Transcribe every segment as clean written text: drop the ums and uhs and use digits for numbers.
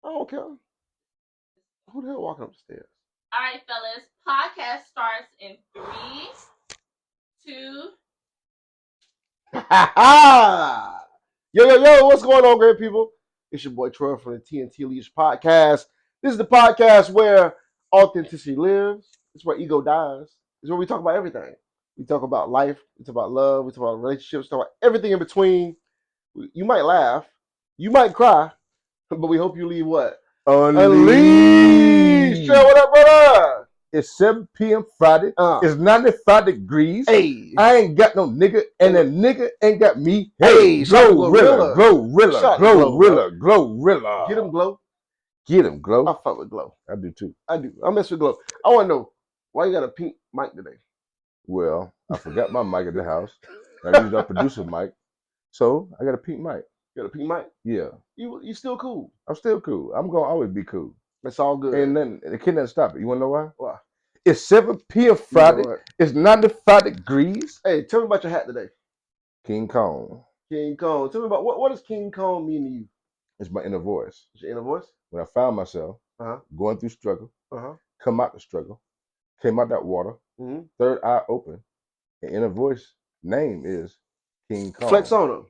I don't care. Who the hell walking up the stairs? All right, fellas. Podcast starts in 3, 2. Yo, what's going on, great people? It's your boy Troy from the TNT Leaders Podcast. This is the podcast where authenticity lives. It's where ego dies. It's where we talk about everything. We talk about life. We talk about love. We talk about relationships. We talk about everything in between. You might laugh. You might cry. But we hope you leave what? Unleashed. Trell, what up, brother? It's 7 p.m. Friday. It's 95 degrees. Hey. I ain't got no nigga, and a nigga ain't got me. Hey, Glorilla. Get him, Glow. Get him, Glow. I fuck with Glow. I do too. I do. I mess with Glow. I want to know why you got a pink mic today. Well, I forgot my mic at the house. I used our producer mic, so I got a pink mic. You got a pink mic? Yeah. You still cool? I'm still cool. I'm gonna always be cool. It's all good. And then it can't stop it. You wanna know why? Why? It's 7 p.m. Friday. You know it's 95 degrees. Hey, tell me about your hat today. King Kong. King Kong. Tell me about what does King Kong mean to you? It's my inner voice. It's your inner voice? When I found myself going through struggle, come out the struggle, came out that water, third eye open, and inner voice name is King Kong. Flex on him.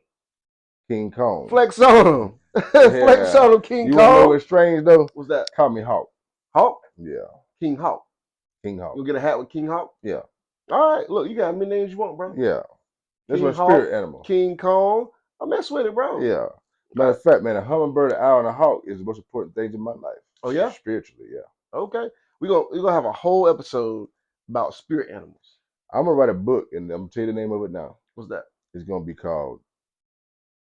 King Kong. Flex on him. Flex on him, King Kong. You know what's strange though? What's that? Call me Hawk. Hawk? Yeah. King Hawk. King Hawk. You'll get a hat with King Hawk? Yeah. All right, look, you got how many names you want, bro? Yeah. That's King my Hawk, spirit animal. King Kong. I mess with it, bro. Yeah. Matter of fact, man, a hummingbird, an owl, and a hawk is the most important things in my life. Oh yeah? Spiritually, yeah. Okay. We're gonna have a whole episode about spirit animals. I'm gonna write a book, and I'm gonna tell you the name of it now. What's that? It's gonna be called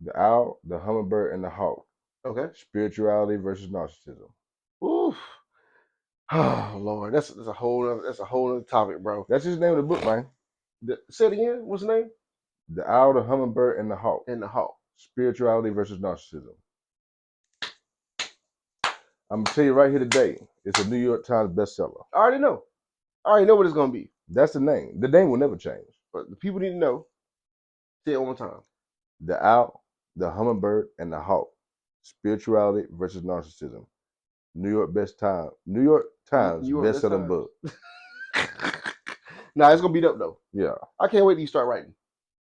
The Owl, the Hummingbird, and the Hawk. Okay. Spirituality versus narcissism. Oof. Oh Lord, that's a whole other topic, bro. That's just the name of the book, man. Say it again. What's the name? The Owl, the Hummingbird, and the Hawk. And the Hawk. Spirituality versus narcissism. I'm gonna tell you right here today. It's a New York Times bestseller. I already know. I already know what it's gonna be. That's the name. The name will never change. But the people need to know. Say it one more time. The Owl, the Hummingbird, and the Hawk. Spirituality versus narcissism. New York Times best-selling book. Nah, it's gonna be dope though. Yeah. I can't wait till you start writing.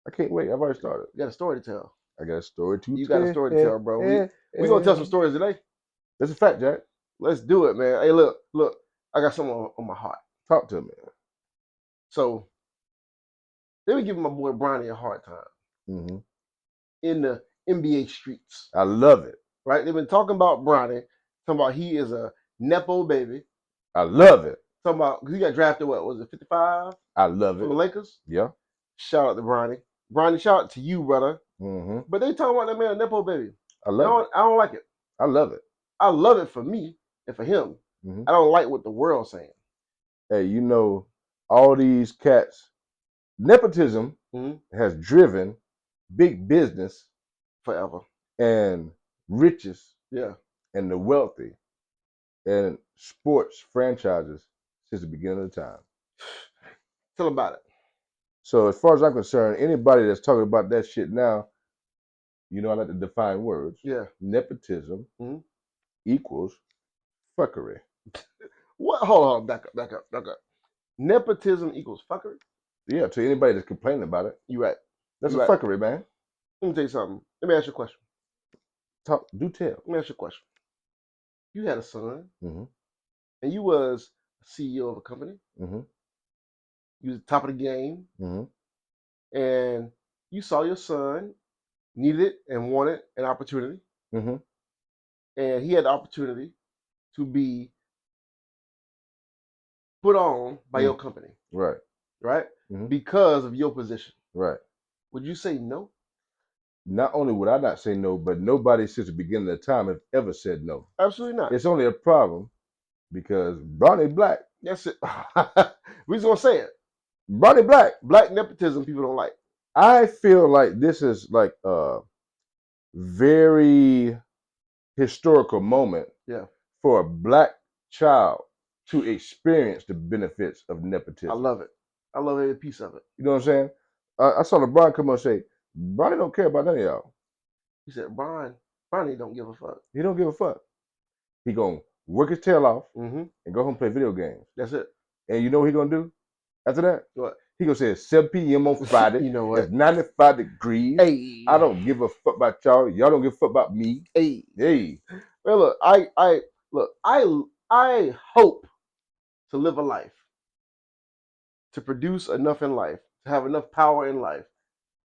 I can't wait. I've already started. You got a story to tell. I got a story to tell. You got a story to tell, bro. We're gonna tell some stories today. That's a fact, Jack. Let's do it, man. Hey, look. I got something on my heart. Talk to me. So, they been giving my boy Bronny a hard time in the NBA streets. I love it. Right? They've been talking about Bronny, talking about he is a Nepo baby. I love it. Talking about he got drafted, what was it, 55? I love it. From the Lakers? Yeah. Shout out to Bronny. Bronny, shout out to you, brother. But they talking about that man a Nepo baby. I love it. I don't like it. I love it. I love it for me and for him. I don't like what the world's saying. Hey, you know, all these cats, nepotism has driven big business forever and riches, and the wealthy and sports franchises since the beginning of the time. Tell about it. So as far as I'm concerned, anybody that's talking about that shit now, you know, I like to define words. Yeah. Nepotism equals fuckery. What? Hold on. Back up. Nepotism equals fuckery? Yeah, to anybody that's complaining about it. You right. That's a fuckery, man. Let me tell you something. Let me ask you a question. Do tell. Let me ask you a question. You had a son, and you was a CEO of a company. You was top of the game, and you saw your son needed and wanted an opportunity, and he had the opportunity to be put on by your company, right? Because of your position, right? Would you say no? Not only would I not say no, but nobody since the beginning of the time have ever said no. Absolutely not. It's only a problem because Bronny black. That's it. We just gonna say it. Bronny black. Black nepotism people don't like. I feel like this is like a very historical moment for a black child to experience the benefits of nepotism. I love it. I love every piece of it. You know what I'm saying? I saw LeBron come on and say, Bronny don't care about none of y'all. He said, Bronny don't give a fuck. He don't give a fuck. He gonna work his tail off and go home and play video games. That's it. And you know what he gonna do after that? What? He gonna say it's 7 p.m. on Friday. You know what? It's 95 degrees. Hey. I don't give a fuck about y'all. Y'all don't give a fuck about me. Hey. Well, look, I hope to live a life, to produce enough in life, to have enough power in life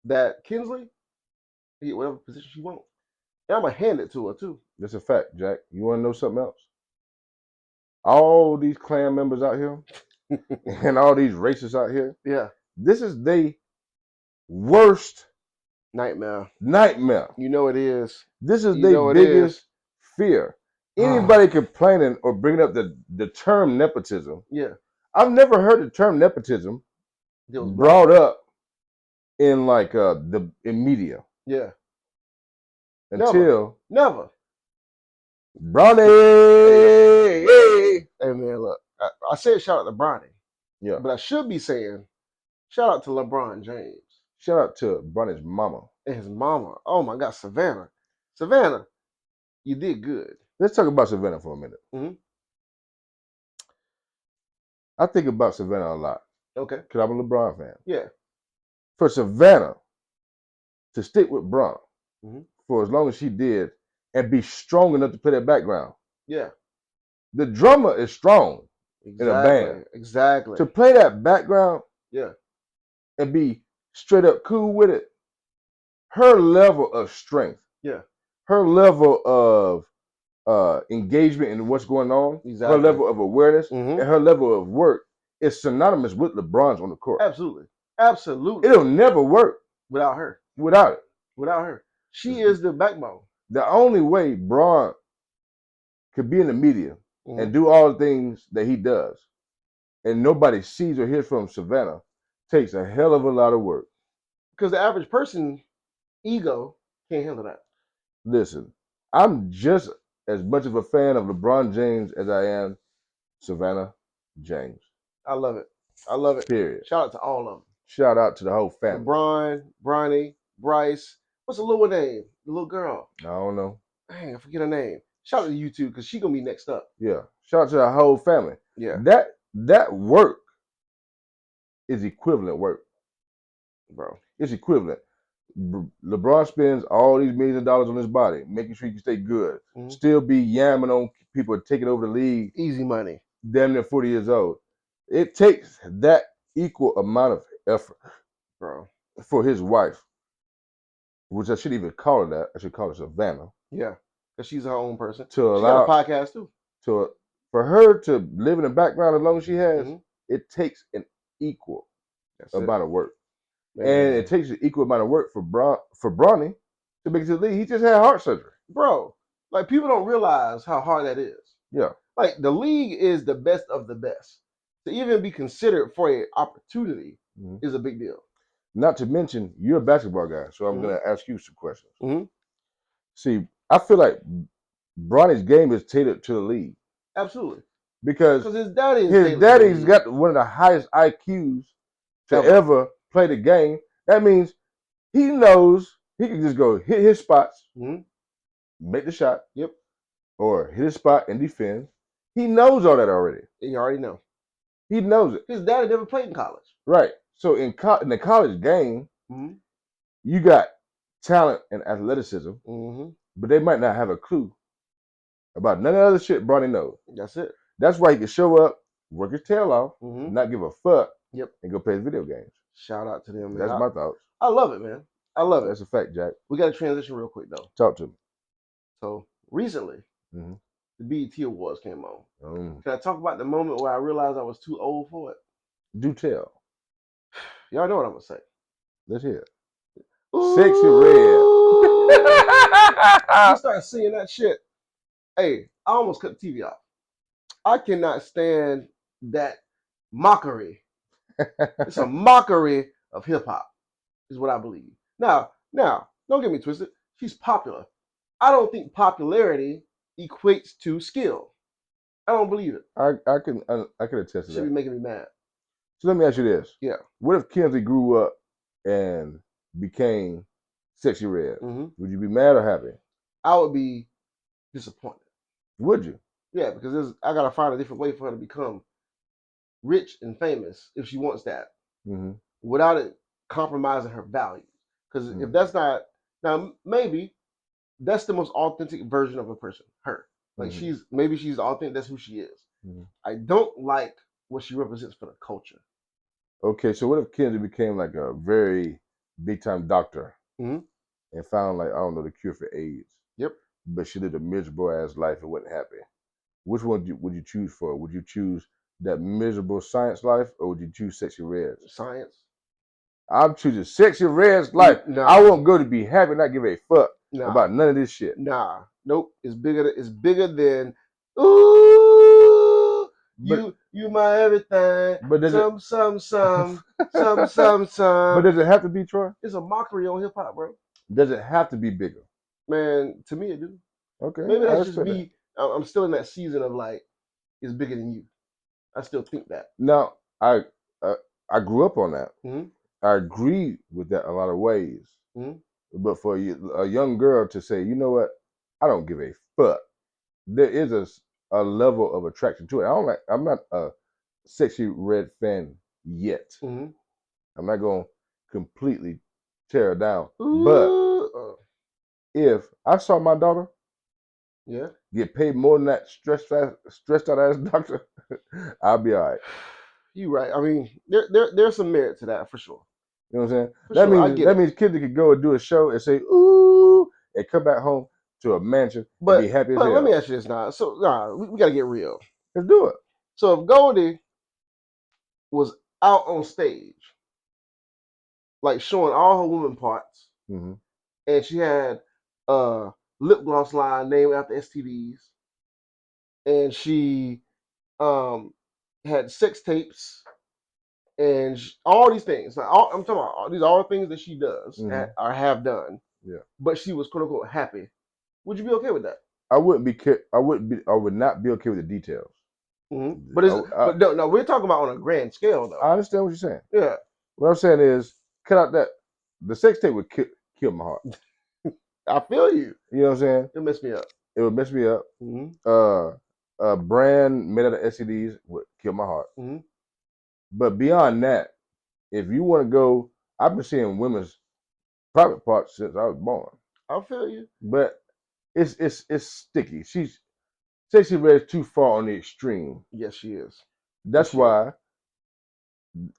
that Kinsley can get whatever position she wants. And I'm gonna hand it to her too. That's a fact, Jack. You want to know something else? All these clan members out here and all these racists out here. Yeah. This is their worst nightmare. You know it is. This is their biggest fear. Anybody complaining or bringing up the term nepotism. Yeah. I've never heard the term nepotism brought up in like in media. Yeah. Until never. Bronny. Hey man, look. I said shout out to Bronny. Yeah. But I should be saying shout out to LeBron James. Shout out to Bronny's mama. And his mama. Oh my God, Savannah. Savannah, you did good. Let's talk about Savannah for a minute. I think about Savannah a lot. Okay. Because I'm a LeBron fan. Yeah. For Savannah to stick with Bron for as long as she did and be strong enough to play that background. Yeah. The drummer is strong in a band. Exactly. To play that background. Yeah. And be straight up cool with it. Her level of strength. Yeah. Her level of engagement in what's going on. Exactly. Her level of awareness and her level of work is synonymous with LeBron's on the court. Absolutely. Absolutely. It'll never work without her. Without it. Without her. She is the backbone. The only way Bron could be in the media and do all the things that he does and nobody sees or hears from Savannah takes a hell of a lot of work. Because the average person ego can't handle that. Listen, I'm just as much of a fan of LeBron James as I am Savannah James. I love it. I love it. Period. Shout out to all of them. Shout out to the whole family. LeBron, Bronny, Bryce. What's the little name? The little girl. I don't know. Dang, I forget her name. Shout out to you too, because she's gonna be next up. Yeah. Shout out to the whole family. Yeah. That work is equivalent work. Bro. It's equivalent. LeBron spends all these millions of dollars on his body, making sure he can stay good. Still be yamming on people taking over the league. Easy money. Damn near 40 years old. It takes that equal amount of effort, bro, for his wife, which I shouldn't even call her that. I should call her Savannah. Yeah, because she's her own person. To allow got a podcast too. For her to live in the background as long as she has, it takes an equal amount of work. Man. And it takes an equal amount of work for Bronny to make it to the league. He just had heart surgery. Bro, like people don't realize how hard that is. Yeah. Like the league is the best of the best. To even be considered for an opportunity is a big deal. Not to mention, you're a basketball guy, so I'm going to ask you some questions. See, I feel like Bronny's game is tailored to the league. Absolutely. Because his daddy's got one of the highest IQs to ever play the game. That means he knows he can just go hit his spots, make the shot, or hit his spot and defend. He knows all that already. You already know. He knows it. His daddy never played in college. Right. So in the college game, you got talent and athleticism, but they might not have a clue about none of the other shit Bronny knows. That's it. That's why he can show up, work his tail off, not give a fuck, and go play his video games. Shout out to them, man. That's my thoughts. I love it, man. I love it. That's a fact, Jack. We got to transition real quick, though. Talk to me. So, recently, the BET Awards came on. Can I talk about the moment where I realized I was too old for it? Do tell. Y'all know what I'm going to say. Let's hear it. Sexy Red. You start seeing that shit. Hey, I almost cut the TV off. I cannot stand that mockery. It's a mockery of hip hop, is what I believe. Now, don't get me twisted. She's popular. I don't think popularity equates to skill. I don't believe it. I can attest to that. Should be making me mad. So let me ask you this. Yeah. What if Kenzie grew up and became Sexy Red? Would you be mad or happy? I would be disappointed. Would you? Yeah, because I gotta find a different way for her to become rich and famous if she wants that, without it compromising her values. Because if that's not, now maybe that's the most authentic version of a person, her. Like maybe she's authentic. That's who she is. I don't like what she represents for the culture. Okay, so what if Kennedy became like a very big time doctor and found, like, I don't know, the cure for AIDS? Yep. But she lived a miserable ass life and wasn't happy. Which one would you choose for? Would you choose that miserable science life, or would you choose Sexy Red's? Science. I'm choosing Sexy Red's life. Nah. I want girl to be happy, and not give a fuck about none of this shit. Nah. Nope. It's bigger than ooh. You my everything. But some. But does it have to be, Troy? It's a mockery on hip hop, bro. Does it have to be bigger? Man, to me it do. Okay. Maybe that's just me. I'm still in that season of like, it's bigger than you. I still think that. Now, I grew up on that. I agree with that in a lot of ways. But for a young girl to say, you know what, I don't give a fuck, there is a level of attraction to it. I'm not a Sexy Red fan yet. I'm not going to completely tear her down. But if I saw my daughter get paid more than that stressed out ass doctor, I'll be all right. You right. I mean, there's some merit to that for sure. You know what I'm saying? That means kids could go and do a show and say ooh, and come back home to a mansion and be happy as hell. Let me ask you this now. So we got to get real. Let's do it. So if Goldie was out on stage, like showing all her woman parts, and she had a lip gloss line named after STDs, and she had sex tapes, and all these things. Like I'm talking about these are all things that she does or have done. Yeah. But she was quote unquote happy. Would you be okay with that? I would not be okay with the details. But no, we're talking about on a grand scale though. I understand what you're saying. Yeah. What I'm saying is, cut out the sex tape would kill my heart. I feel you. You know what I'm saying? It messed me up. It would mess me up. A brand made out of STDs would kill my heart. But beyond that, if you want to go, I've been seeing women's private parts since I was born. I feel you. But it's sticky. Sexy Red is too far on the extreme. Yes, she is. That's why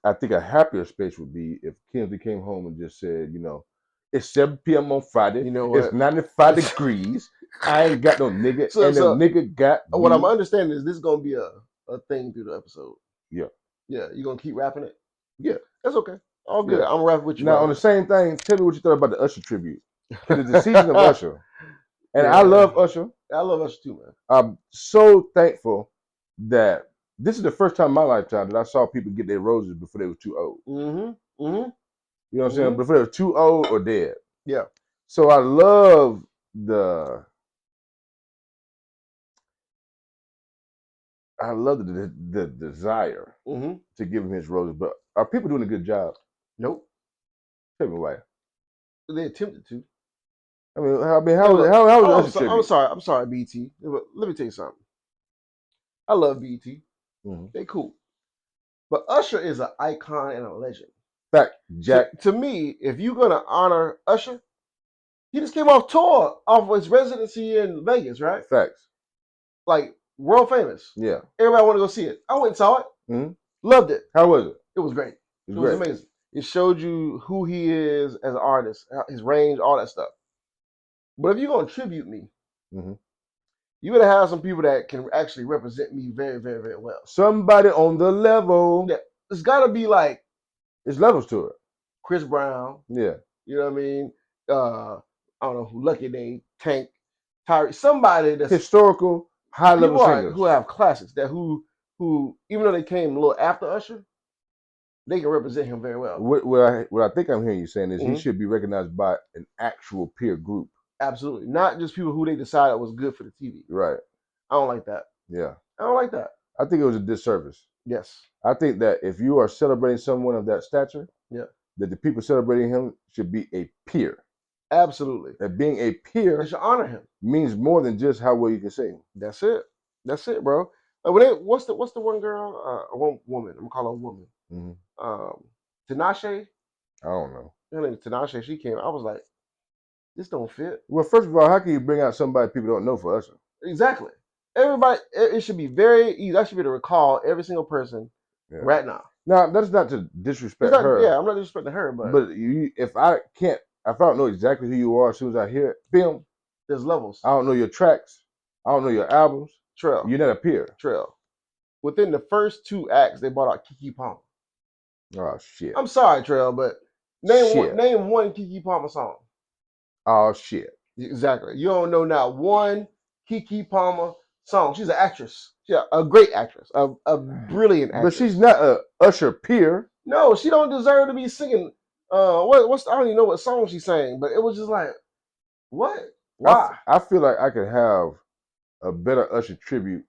I think a happier space would be if Kenzie came home and just said, you know, it's 7 p.m. on Friday. You know what? It's 95 degrees. I ain't got no nigga, and the nigga got me. What I'm understanding is this is gonna be a thing through the episode. Yeah. Yeah. You gonna keep rapping it? Yeah. That's okay. All good. Yeah. I'm rapping with you. Now, on the same thing, tell me what you thought about the Usher tribute. It's the season of Usher. And I love Usher. I love Usher too, man. I'm so thankful that this is the first time in my lifetime that I saw people get their roses before they were too old. You know what I'm saying? Before they were too old or dead. Yeah. So I love the desire to give him his roses. But are people doing a good job? Nope. Tell me why. They attempted to. How was the Usher I'm sorry, BT. Let me tell you something. I love BT. They cool. But Usher is an icon and a legend. Fact, Jack. To me, if you're gonna honor Usher, he just came off tour off of his residency in Vegas, right? Facts. Like world famous. Yeah. Everybody want to go see it. I went and saw it. Loved it. How was it? It was great. It was amazing. It showed you who he is as an artist, his range, all that stuff. But if you're gonna tribute me, you gotta have some people that can actually represent me very, very, very well. Somebody on the level. Yeah, it's gotta be like. There's levels to it. Chris Brown. Yeah. You know what I mean? I don't know who. Lucky Day, Tank, Tyree. Somebody that's historical, high level singers who have classics that who even though they came a little after Usher, they can represent him very well. What I think I'm hearing you saying is he should be recognized by an actual peer group. Absolutely. Not just people who they decided was good for the TV. Right. I don't like that. Yeah. I don't like that. I think it was a disservice. Yes. I think that if you are celebrating someone of that stature, that the people celebrating him should be a peer. Absolutely. That being a peer, they should honor him. Means more than just how well you can sing. That's it. That's it, bro. When they, what's the one girl? One woman. I'm gonna call her a woman. Tinashe. I don't know. Her name is Tinashe. She came. I was like, this don't fit. Well, first of all, how can you bring out somebody people don't know for Usher? Exactly. Everybody, it should be very easy. I should be able to recall every single person right now. Now, that's not to disrespect her. Yeah, I'm not disrespecting her, but if I don't know exactly who you are as soon as I hear it, film, there's levels. I don't know your tracks. I don't know your albums. Trell. You're not a peer. Trell. Within the first 2 acts, they brought out Keke Palmer. Oh shit. I'm sorry, Trell, but name one Keke Palmer song. Oh shit. Exactly. You don't know not one Keke Palmer song. She's an actress. She's a great actress, a brilliant actress. But she's not a Usher peer. No, she don't deserve to be singing. I don't even know what song she sang, but it was just like, what? Why? I feel like I could have a better Usher tribute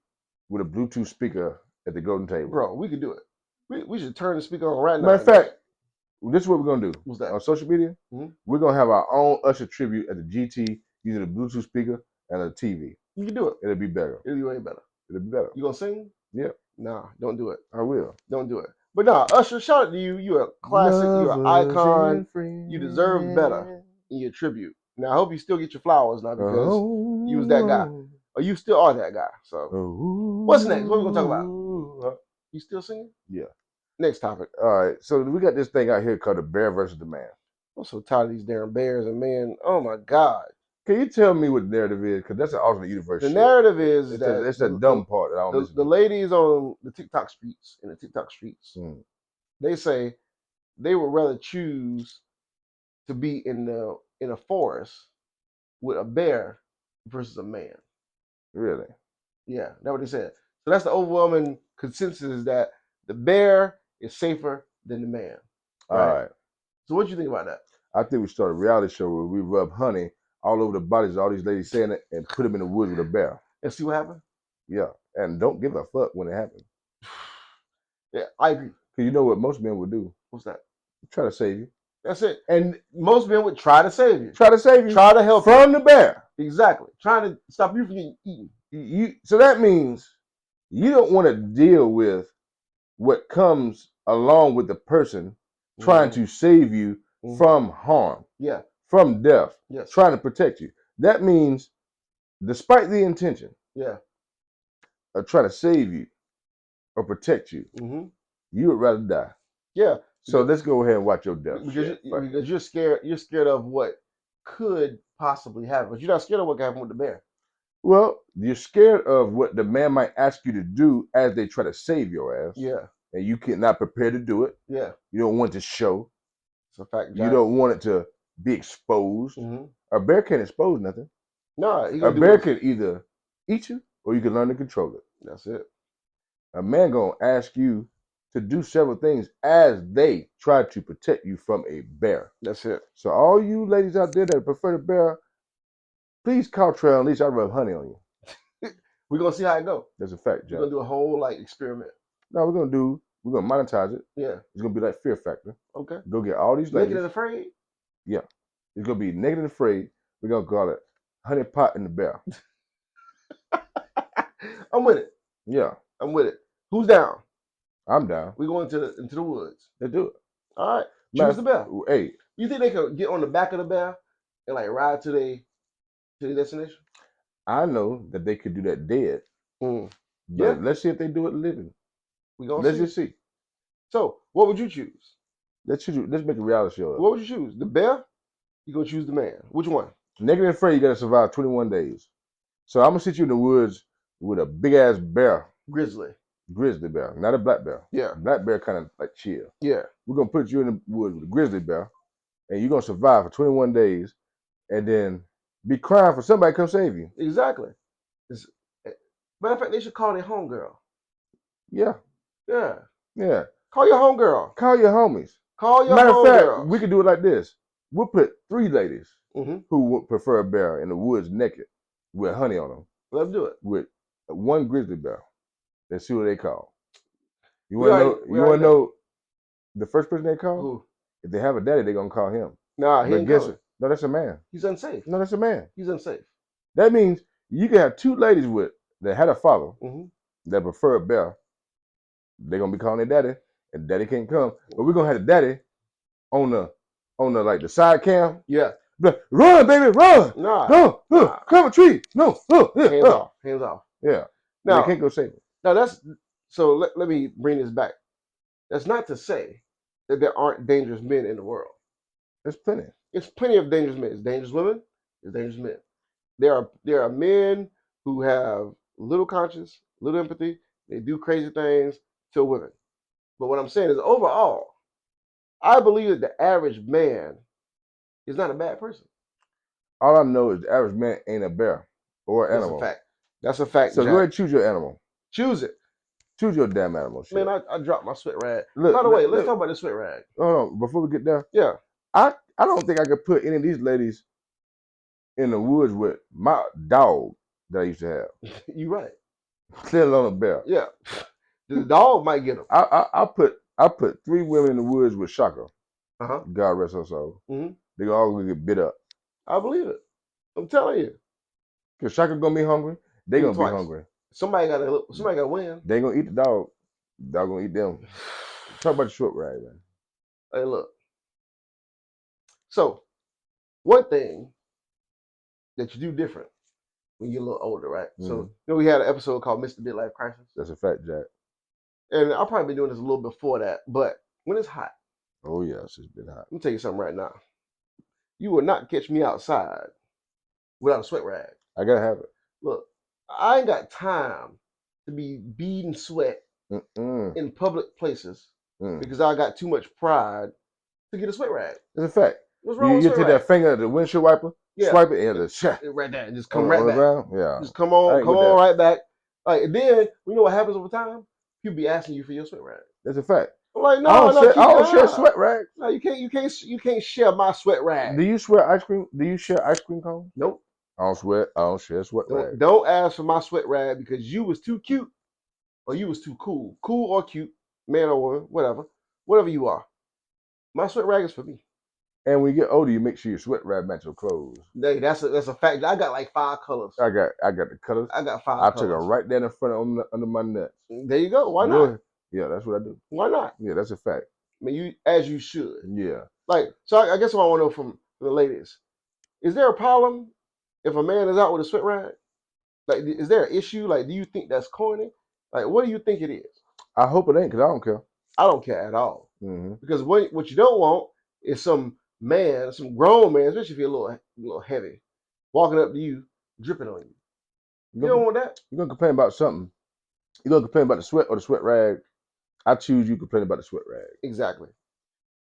with a Bluetooth speaker at the golden table. Bro, we could do it. We should turn the speaker on right now. Matter of fact, this is what we're gonna do. What's that? On social media, we're gonna have our own Usher tribute at the GT using a Bluetooth speaker and a TV. You can do it. It'll be better. It'll be way better. It'll be better. You gonna sing? Yeah. Nah, don't do it. I will. Don't do it. But nah, Usher, shout out to you. You're a classic. You're an icon. You deserve better in your tribute. Now I hope you still get your flowers now because you was that guy. Or you still are that guy. So what's next? What are we gonna talk about? You still singing? Yeah. Next topic. All right. So we got this thing out here called the Bear versus the Man. I'm so tired of these damn bears and man. Oh my God. Can you tell me what the narrative is? Because that's an alternate universe. The narrative is it's the dumb part that I don't listen the to. ladies on the TikTok streets, they say they would rather choose to be in a forest with a bear versus a man. Really? Yeah, that's what they said. So that's the overwhelming consensus is that the bear is safer than the man. All right. So what do you think about that? I think we start a reality show where we rub honey all over the bodies of all these ladies saying it and put them in the woods with a bear. And see what happens? Yeah. And don't give a fuck when it happens. Yeah, I agree. Because you know what most men would do? What's that? Try to save you. That's it. And most men would try to save you. Try to save you. Try to help from the bear. Exactly. Trying to stop you from getting eaten. So that means you don't want to deal with what comes along with the person trying to save you from harm. Yeah. From death. Yes. Trying to protect you. That means, despite the intention of trying to save you or protect you, you would rather die. Yeah. So let's go ahead and watch your death. Because you're scared. You're scared of what could possibly happen, but you're not scared of what could happen with the bear. Well, you're scared of what the man might ask you to do as they try to save your ass. Yeah. And you cannot prepare to do it. Yeah. You don't want it to show. It's a fact. You don't want it to be exposed. A bear can't expose nothing. No, a bear can either eat you or you can learn to control it. That's it. A man gonna ask you to do several things as they try to protect you from a bear. That's it. So all you ladies out there that prefer the bear, please call Trell. At least I'll rub honey on you. We're gonna see how it goes. That's a fact, John. We're gonna do a whole experiment. No, we're gonna monetize it. Yeah. It's gonna be like Fear Factor. Okay. Go get all these ladies. Naked and Afraid? Yeah. It's gonna be Naked and Afraid. We're gonna call it Honey Pot and the Bear. I'm with it. Yeah. I'm with it. Who's down? I'm down. We going into the woods. Let's do it. All right. Choose the bear. Hey. You think they could get on the back of the bear and ride to their destination? I know that they could do that dead. But let's see if they do it living. Let's just see. So, what would you choose? Let's make a reality show. What would you choose? The bear? You gonna choose the man? Which one? Naked and Afraid, you gotta survive 21 days. So I'm gonna sit you in the woods with a big ass bear. Grizzly bear, not a black bear. Yeah. Black bear kind of chill. Yeah. We're gonna put you in the woods with a grizzly bear, and you're gonna survive for 21 days, and then be crying for somebody to come save you. Exactly. Matter of fact, they should call their homegirl. Yeah. Yeah. Yeah. Call your homegirl. Call your homies. Call your Matter of fact, homegirls. we could do it like this. We'll put 3 ladies who would prefer a bear in the woods naked with honey on them. Let's do it. With 1 grizzly bear. Let's see what they call. You want to know? You want to know the first person they call? Who? If they have a daddy, they're gonna call him. Nah, he ain't coming. No, that's a man. He's unsafe. No, that's a man. He's unsafe. That means you can have 2 ladies with that had a father Mm-hmm. that preferred bear, they're gonna be calling their daddy, and daddy can't come. But we're gonna have the daddy on the like the side cam. Yeah. Like, run, baby, run! Nah. Come retreat! No, Hands off. Hands off. Yeah. Now, they can't go save him. now that's so. Let me bring this back. That's not to say that there aren't dangerous men in the world. There's plenty. It's plenty of dangerous men. It's dangerous women. It's dangerous men. There are men who have little conscience, little empathy. They do crazy things to women. But what I'm saying is, overall, I believe that the average man is not a bad person. All I know is the average man ain't a bear or an That's animal. a fact. That's a fact. So Jack. go ahead and choose your animal. Choose it. Choose your damn animal. Shit. Man, I dropped my sweat rag. Look, By the way, let's look. talk about the sweat rag. Hold on, before we get there, Yeah. I don't think I could put any of these ladies in the woods with my dog that I used to have. You right. Let alone a bear. Yeah. The dog might get them. I put 3 women in the woods with Shaka. Uh-huh. God rest her soul. Mm-hmm. They all gonna get bit up. I believe it. I'm telling you. Cause Shaka gonna be hungry. They gonna Twice. be hungry. Somebody gotta win. They gonna eat the dog. Dog gonna eat them. Talk about the short ride, man. Hey, look. So, one thing that you do different when you're a little older, right? Mm-hmm. So, we had an episode called Mr. Midlife Crisis. That's a fact, Jack. And I'll probably be doing this a little before that. But when it's hot, Oh yes, it's been hot. let me tell you something right now. You will not catch me outside without a sweat rag. I gotta have it. Look, I ain't got time to be beading sweat in public places because I got too much pride to get a sweat rag. It's a fact. What's wrong with You sweat take rag? that finger, the windshield wiper, swipe it, and right there, just come right back. Ground? Yeah, just come on right back. Like, and then you know what happens over time? People be asking you for your sweat rag. That's a fact. I'm like, no, I don't share sweat rags. No, you can't share my sweat rag. Do you share ice cream? Do you share ice cream cones? Nope. I don't share sweat rags. Don't ask for my sweat rag because you was too cute or you was too cool. Cool or cute, man or woman, whatever you are. My sweat rag is for me. And when you get older, you make sure your sweat rag match your clothes. Hey, that's a fact. I got like 5 colors. I got the colors. I got 5 I colors. took it right there in front under my nuts. There you go. Why not? Yeah, that's what I do. Why not? Yeah, that's a fact. I mean, as you should. Yeah. Like, so I guess what I want to know from the ladies, is there a problem if a man is out with a sweat rag? Like, is there an issue? Like, do you think that's corny? Like, what do you think it is? I hope it ain't, because I don't care. I don't care at all. Mm-hmm. Because what you don't want is some man, some grown man, especially if you're a little heavy, walking up to you, dripping on you. You don't want that. You're going to complain about something. You're going to complain about the sweat or the sweat rag. I choose you complain about the sweat rag. Exactly.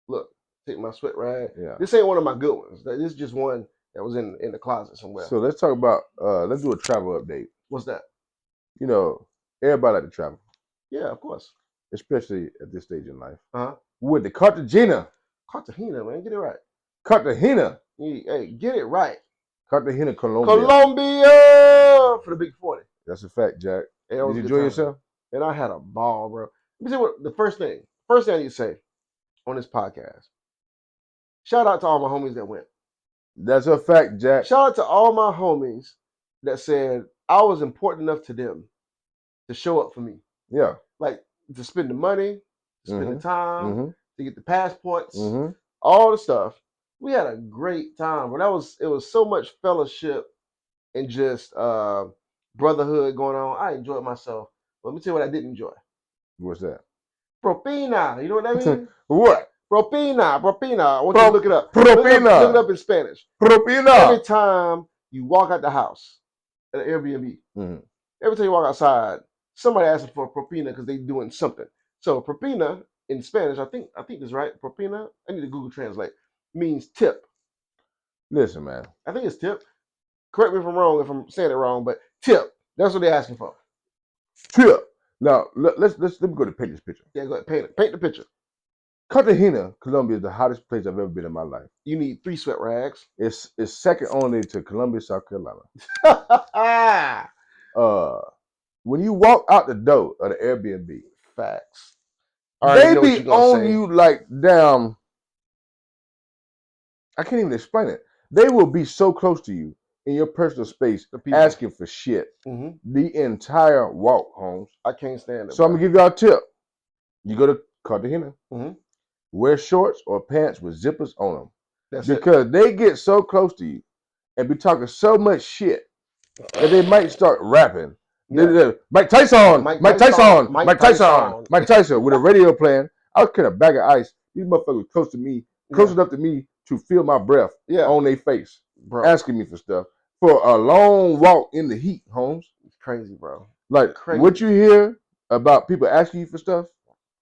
Look, take my sweat rag. Yeah. This ain't one of my good ones. This is just one that was in the closet somewhere. So let's talk about, let's do a travel update. What's that? You know, everybody like to travel. Yeah, of course. Especially at this stage in life. Uh-huh. We went to Cartagena. Cartagena, man. Get it right. Cartagena. Hey, get it right. Cartagena, Colombia. Colombia for the Big 40. That's a fact, Jack. Hey, did you enjoy yourself? And I had a ball, bro. Let me see what the first thing I need to say on this podcast. Shout out to all my homies that went. That's a fact, Jack. Shout out to all my homies that said I was important enough to them to show up for me. Yeah. Like, to spend the money, to spend the time, to get the passports, all the stuff. We had a great time, but it was so much fellowship and just brotherhood going on. I enjoyed myself. But let me tell you what I didn't enjoy. What's that? Propina. You know what that means? What? Propina. I want you to look it up. Propina. Look it up in Spanish. Propina. Every time you walk out the house at an Airbnb, every time you walk outside, somebody asking for a propina because they're doing something. So propina in Spanish, I think is right. Propina. I need to Google Translate. Means tip. Listen, man. I think it's tip. Correct me if I'm wrong, if I'm saying it wrong, but tip. That's what they're asking for. Tip. Now let me go to paint this picture. Yeah, go ahead. Paint the picture. Cartagena, Colombia is the hottest place I've ever been in my life. You need 3 sweat rags. It's second only to Columbia, South Carolina. When you walk out the door of the Airbnb, facts. They be on you like damn. I can't even explain it. They will be so close to you. in your personal space The people. asking for shit the entire walk, Holmes. I can't stand it. So I'm gonna give y'all a tip. You go to Cartagena, Mm-hmm. wear shorts or pants with zippers on them. That's because they get so close to you and be talking so much shit that they might start rapping. Yeah. Mike Tyson, Mike Tyson, Mike Tyson, Mike Tyson with a radio playing. I was carrying a bag of ice. These motherfuckers were close to me, close enough to me to feel my breath on their face, asking me for stuff for a long walk in the heat, Holmes. It's crazy, bro. Like Crazy. What you hear about people asking you for stuff,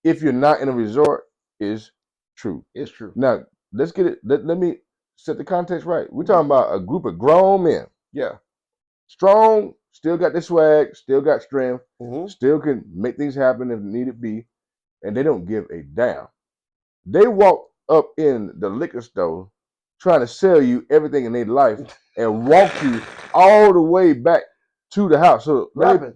if you're not in a resort, is true. It's true. Now let's get it. Let me set the context right. We're talking about a group of grown men. Yeah. Strong, still got the swag, still got strength, still can make things happen if needed be, and they don't give a damn. They walk up in the liquor store trying to sell you everything in their life and walk you all the way back to the house. So rapping,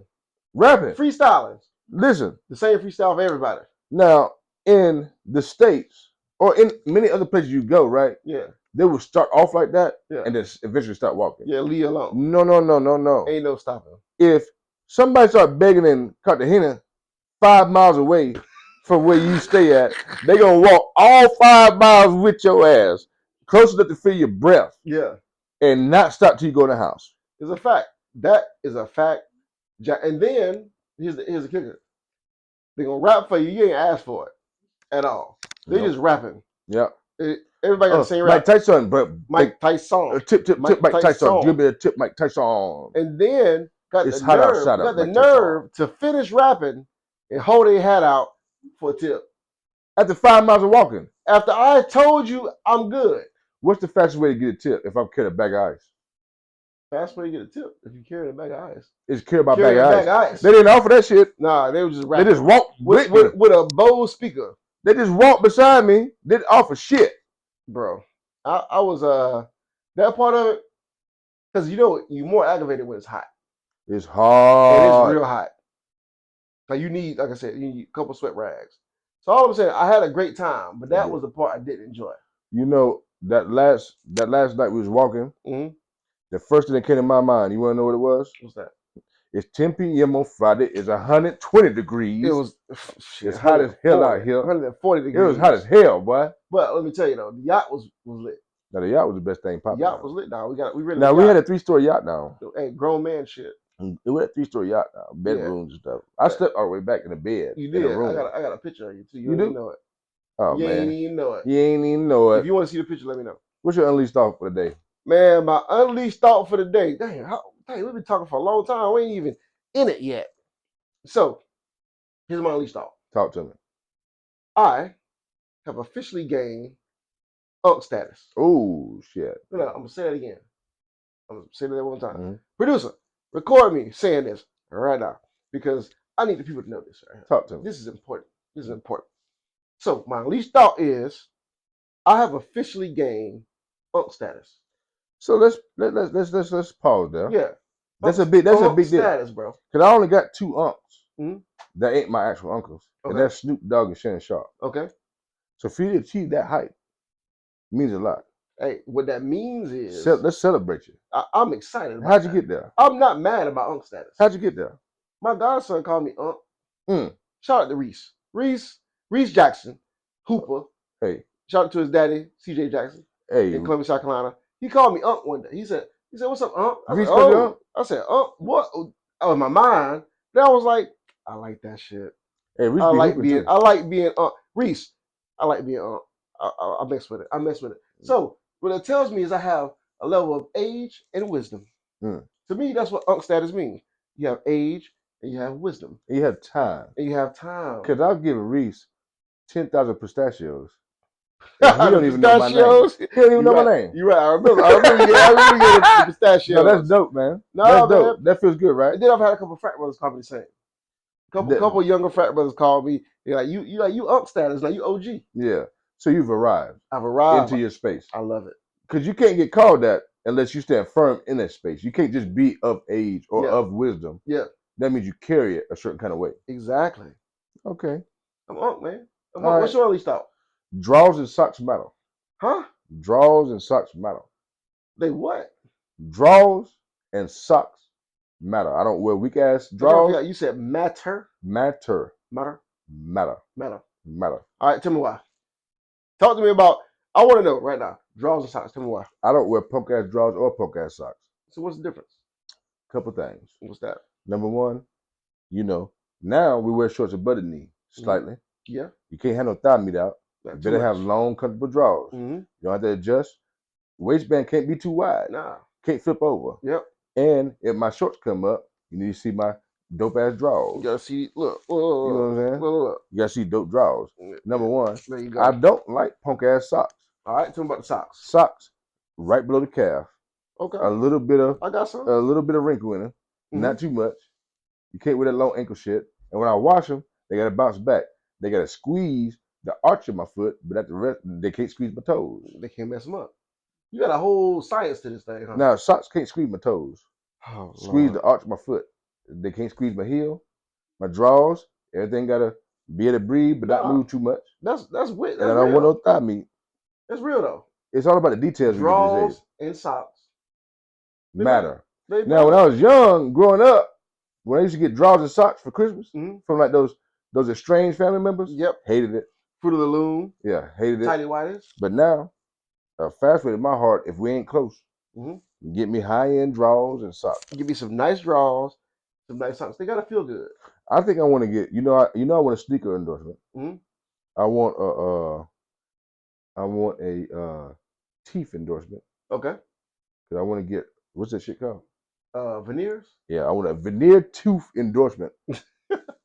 freestyling. Listen, the same freestyle for everybody. Now in the States or in many other places you go, right? Yeah. They will start off like that and then eventually start walking. Yeah, leave alone. No. Ain't no stopping. If somebody start begging in Cartagena 5 miles away from where you stay at, they gonna walk all 5 miles with your ass, close enough to feel your breath. Yeah. And not stop till you go in the house. It's a fact. That is a fact. And then here's the kicker. They're gonna rap for you. You ain't asked for it at all. They just rapping. Yep. Everybody got the same rap. Mike Tyson, but Mike Tyson. Tip, Mike Tyson. Give me a tip, Mike Tyson. And then got it's the hot nerve, outside got the Mike nerve to finish rapping and hold their hat out for a tip. After 5 miles of walking. After I told you I'm good. What's the fastest way to get a tip if I'm carrying a bag of ice? Fast way to get a tip if you carry a bag of ice. Is carry my bag of ice. They didn't offer that shit. Nah, they were just rapping. They just walked with a Bose speaker. They just walked beside me. Didn't offer shit. Bro, I was that part of it, because you're more aggravated when it's hot. It's hot. It is real hot. Like you need, like I said, you need a couple sweat rags. So all I'm saying, I had a great time, but that was the part I didn't enjoy. You know, that last night we was walking, the first thing that came to my mind, you want to know what it was? What's that? It's 10 p.m. on Friday. It's 120 degrees. It was it's hot as hell out here. 140 degrees. It was hot as hell, boy. But let me tell you though, the yacht was lit. Now the yacht was the best thing popping. The yacht was lit. Now we had a 3-story yacht now. Hey, grown man shit. It was a 3-story yacht now, bedrooms and stuff. I slept all the way back in the bed. You did. In the room. I got a picture of you too. You do? Know it. Oh you man, ain't even know it. You ain't even know it. If you want to see the picture, let me know. What's your unleashed thought for the day? Man, my unleashed thought for the day. Dang, we've been talking for a long time. We ain't even in it yet. So, here's my unleashed thought. Talk to me. I have officially gained UNC status. Oh, shit. No, I'm going to say it again. I'm going to say that one time. Producer, record me saying this right now because I need the people to know this. Right? Talk to me. This is important. So, my unleashed thought is I have officially gained UNC status. So let's pause there. Yeah. That's a big deal. Status, bro. Because I only got 2 uncles. That ain't my actual uncles. Okay. And that's Snoop Dogg and Shannon Sharp. Okay. So for you to achieve that height means a lot. Hey, what that means is let's celebrate you. I'm excited about How'd you get there? I'm not mad about UNC status. How'd you get there? My godson called me UNC. Shout out to Reese. Reese Jackson, Hooper. Hey. Shout out to his daddy, CJ Jackson. Hey. In Columbia, South Carolina. He called me UNC one day. He said, what's up, UNC? I said, UNC, what? Oh, in my mind. Then I was like, I like that shit. Hey, Reese I like being UNC. Reese, I like being UNC. I mess with it. So what it tells me is I have a level of age and wisdom. To me, that's what UNC status means. You have age and you have wisdom. And you have time. Because I'll give Reese 10,000 pistachios. He don't even know my name. He don't even know my name. You're right. I remember getting the pistachios. No, that's dope, man. That's dope. Man. That feels good, right? And then I've had a couple of frat brothers call me the same. Couple younger frat brothers call me. They're like, you UNC status, like you OG. Yeah. So you've arrived. I've arrived into your space. I love it. Because you can't get called that unless you stand firm in that space. You can't just be of age or of wisdom. Yeah. That means you carry it a certain kind of way. Exactly. Okay. I'm UNC, man. What's your unleashed thought? Draws and socks matter. Huh? Draws and socks matter. They what? Draws and socks matter. I don't wear weak ass I draws. forgot, you said matter. Matter. Matter. Matter. Matter. Matter. All right, tell me why. Talk to me about. I want to know right now. Draws and socks. Tell me why. I don't wear punk ass draws or punk ass socks. So what's the difference? Couple things. What's that? Number one, now we wear shorts above the knee slightly. Yeah. You can't have no thigh meat out. You Not too better have much. long, comfortable draws. You don't have to adjust. Waistband can't be too wide. Nah. Can't flip over. Yep. And if my shorts come up, you need to see my dope ass draws. You gotta see. Look. You know what I'm saying? Look. You gotta see dope draws. Number one, There you go. I don't like punk ass socks. All right. Tell me about the socks. Socks right below the calf. Okay. A little bit of I got some. a little bit of wrinkle in them. Not too much. You can't wear that long ankle shit. And when I wash them, they gotta bounce back. They gotta squeeze the arch of my foot, but at the rest, they can't squeeze my toes. They can't mess them up. You got a whole science to this thing, huh? Now socks can't squeeze my toes. Oh, Squeeze Lord. the arch of my foot. They can't squeeze my heel, my drawers. Everything gotta be able to breathe, but not move too much. That's weird. And I don't want no thigh meat. That's real though. It's all about the details. Draws and socks matter. They Now, when I was young, growing up, when I used to get drawers and socks for Christmas from like those estranged family members, hated it. Fruit of the Loom, hated it. Tidy Whities. But now, fast food in my heart, if we ain't close, get me high end drawers and socks. Give me some nice drawers, some nice socks. They gotta feel good. I think I want to get, I want a sneaker endorsement. I want a teeth endorsement. Okay. Cause I want to get, what's that shit called? Veneers. Yeah, I want a veneer tooth endorsement.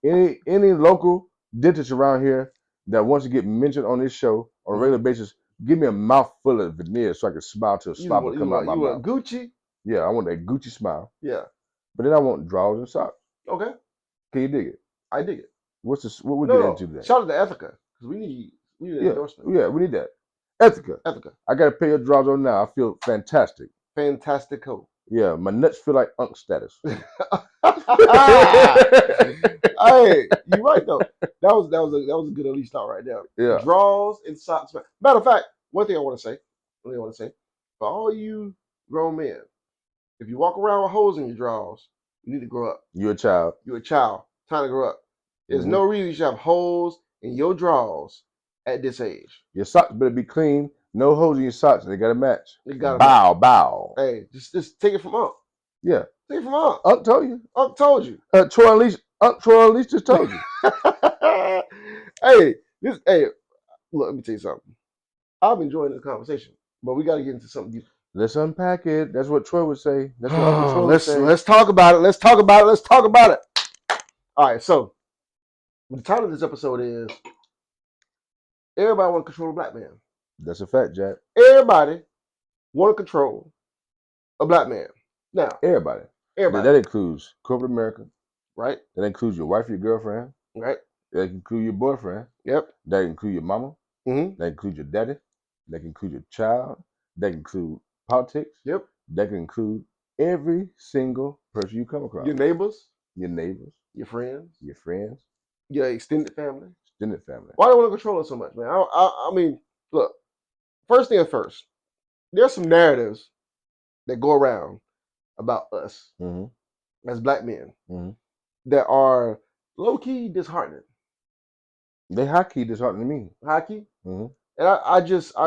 any local dentist around here that wants to get mentioned on this show on a regular basis, give me a mouthful of veneers so I can smile till a smile will come out my mouth. You want Gucci? Yeah, I want that Gucci smile. Yeah. But then I want drawers and socks. Okay. Can you dig it? I dig it. What we get into today? Shout out to Ethica, because we need an endorsement. Yeah, we need that. Ethica. Ethica. I got to pay your drawers on now. I feel fantastic. Fantastico. Yeah, my nuts feel like unk status. Hey, you right though. That was a good at least start right there. Yeah. Draws and socks. Matter of fact, one thing I want to say, for all you grown men, if you walk around with holes in your drawers, you need to grow up. You're a child. You're a child. Time to grow up. There's no reason you should have holes in your drawers at this age. Your socks better be clean. No holes in your socks. They gotta match. They gotta bow. Hey, just take it from Unc. Yeah. Take it from Unc. Unc told you. Unc told you. Troy and Leach just told you. Hey, look, let me tell you something. I'm enjoying this conversation, but we got to get into something deeper. Let's unpack it. That's what Troy would say. That's what Uncle Troy would say. Let's talk about it. Let's talk about it. All right, so the title of this episode is Everybody Want to Control a Black Man. That's a fact, Jack. Everybody want to control a black man. Now, everybody. That includes corporate America. Right. That includes your wife, your girlfriend. Right. That includes your boyfriend. Yep. That includes your mama. That includes your daddy. That can include your child. That can include politics. Yep. That can include every single person you come across. Your neighbors. Your friends. Your extended family. Why do you want to control it so much, man? I mean, look, first thing first, there's some narratives that go around about us as black men that are low-key disheartening. They high-key disheartening me. High-key? And I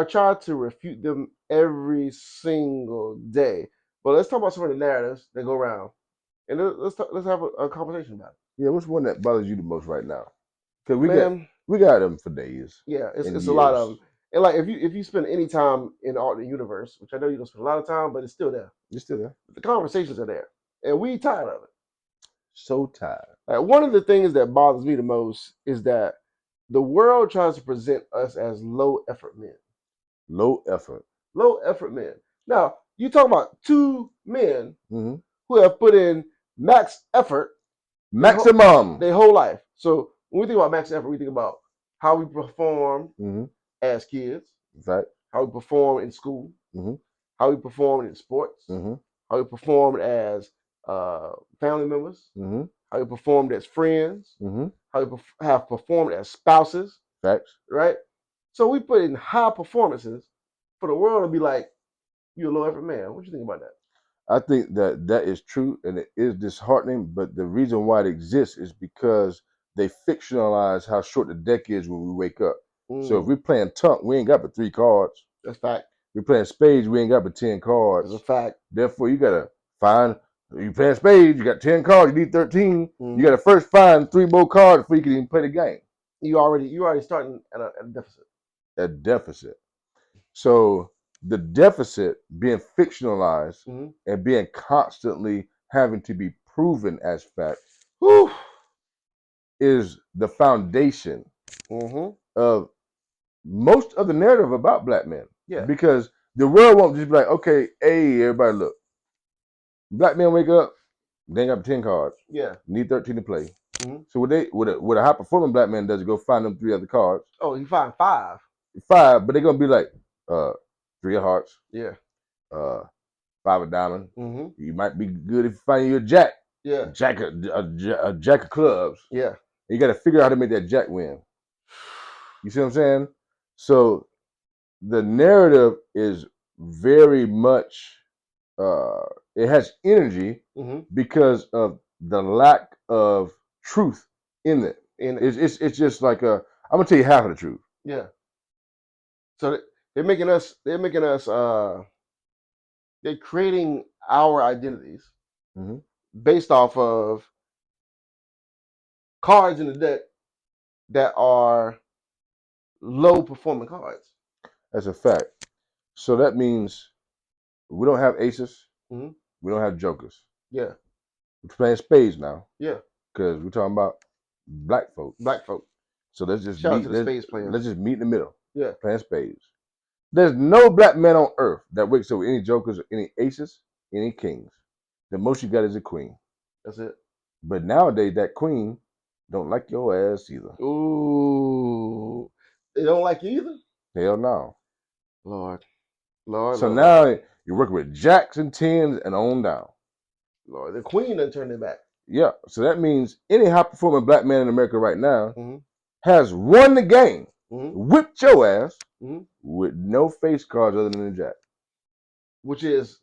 try to refute them every single day. But let's talk about some of the narratives that go around. And let's have a conversation about it. Yeah, which one that bothers you the most right now? Because we got them for days. Yeah, it's a lot of them. And like if you spend any time in the art and universe, which I know you don't spend a lot of time, but it's still there. It's still there. The conversations are there. And we tired of it. So tired. Like, one of the things that bothers me the most is that the world tries to present us as low effort men. Low effort men. Now, you talk about two men who have put in max effort. Maximum. Their whole life. So when we think about max effort, we think about how we perform as kids. Right. How we perform in school. How we perform in sports. How we performed as family members. How we performed as friends. How we have performed as spouses. Facts. Right? So we put in high performances for the world to be like, you're a low effort man. What you think about that? I think that is true and it is disheartening, but the reason why it exists is because they fictionalize how short the deck is when we wake up. So if we're playing tunk, we ain't got but 3 cards. That's fact. We're playing spades, we ain't got but 10 cards. That's a fact. Therefore, you gotta find. You playing spades, you got 10 cards, you need 13. Mhm. You gotta first find 3 more cards before you can even play the game. You already starting at a deficit. A deficit. So the deficit being fictionalized Mhm. and being constantly having to be proven as fact Whew. is the foundation Mhm. of most of the narrative about black men. Yeah. Because the world won't just be like, okay, hey, everybody look. Black men wake up, they ain't got 10 cards. Yeah. Need 13 to play. Mhm. So what a high performing black man does is go find them 3 other cards. Oh, you find 5. 5, but they're gonna be like 3 of hearts, Yeah. 5 of diamond. Mhm. You might be good if you find you a jack. Yeah. A jack of clubs. Yeah. You got to figure out how to make that jack win. You see what I'm saying? So the narrative is very much it has energy Mhm. because of the lack of truth in it. And It's just like I'm gonna tell you half of the truth. yeah. So they're making us. They're creating our identities Mhm. based off of cards in the deck that are low performing cards. That's a fact. So that means we don't have aces. Mhm. We don't have jokers. Yeah. We're playing spades now Yeah. because we're talking about black folk. Black folk. So let's just Shout out meet. to the spades players. Let's just meet in the middle. Yeah. Playing spades. There's no black man on earth that wakes up with any jokers or any aces, any kings. The most you got is a queen. That's it. But nowadays that queen don't like your ass either. Ooh. They don't like you either? Hell no. Lord. Lord, So Lord, now Lord. you're working with jacks and tens and on down. Lord. The queen done turned their back. Yeah. So that means any high performing black man in America right now Mhm. has won the game, Mhm. whipped your ass Mhm. with no face cards other than the jack. Which is